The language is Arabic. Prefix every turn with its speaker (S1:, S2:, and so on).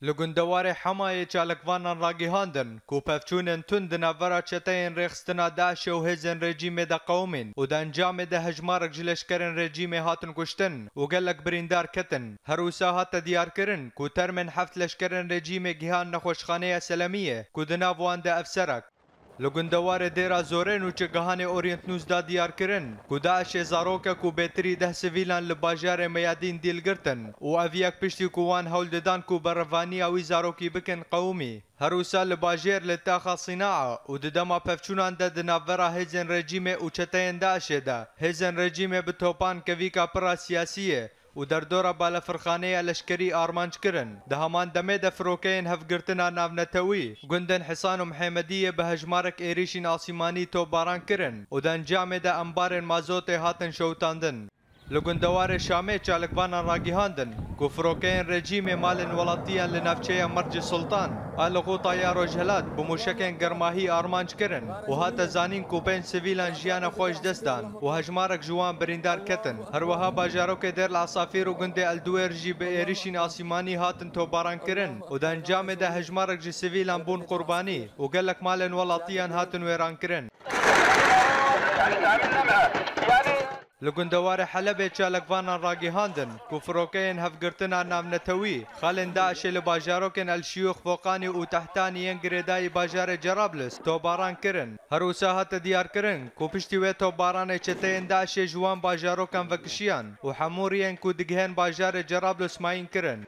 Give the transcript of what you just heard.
S1: لگندوار حمایه چالکوانان راگیهاندن کو پفچونن تند نافرا چتین ریخستنا داعش و هزن رژیم دا قومین و دا انجام دا هجمارک جلشکرن رژیم هاتن کشتن و گلک بریندار کتن هروسا هات دیار کرن کو ترمن حفت لشکرن رژیم گیهان نخوشخانه سلمیه کو دناوان دا افسرک لگندوار دیرا زورین و چگهان اورینت نوز دا دیار کرن کو داعش زاروکا کو بیتری ده سویلان لباجار میادین دیل گرتن و اویاک پشتی کووان هول ددان کو بروانی اوی زاروکی بکن قومی هروسا لباجر لتاخا صناعة و ددما پفچونان دا دنافرا هزن رژیم و چتین داعش دا هزن رژیم بتوپان کویکا پرا سیاسیه و در دورا بالا فرخانه لشکری آرمانج کرن ده همان دمه ده فروکین هفگرتنا ناونتوی گندن حسان و محمدیه به هجمارک ایریشین آسیمانی تو باران کرن و ده انجام ده انبار مازوت هاتن شوتاندن لگندوار شامه چالکوانان راگیهاندن کو فروکین رژیم مالن ولاتیان لنافچه مرج سلطان آلغو طیارو جهلات بموشکین گرماهی آرمانج کرن و هات زانین کو بین سویلان جیان خوش دستان و هجمارک جوان بریندار کتن هروها باجاروک در العصافیر و گنده الدویر جی به ایریشین آسیمانی هاتن تو باران کرن و ده انجام ده هجمارک جی سویلان بون قربانی و گلک مالن ولاتیان هاتن ویران کرن لگندوار حلب چالکوانان راگیهاندن کو فروکین هفگرتنا ناونتوی خالن داعش لباجاروکن الشيوخ فوقانی و تحتانی ینگریدای باجار جرابلس تو باران کرن هروسا هات دیار کرن کو پشتی وی تو باران چتین داعش جوان باجاروکن وکشیان و حمورین کو دگهن باجار جرابلس ماین کرن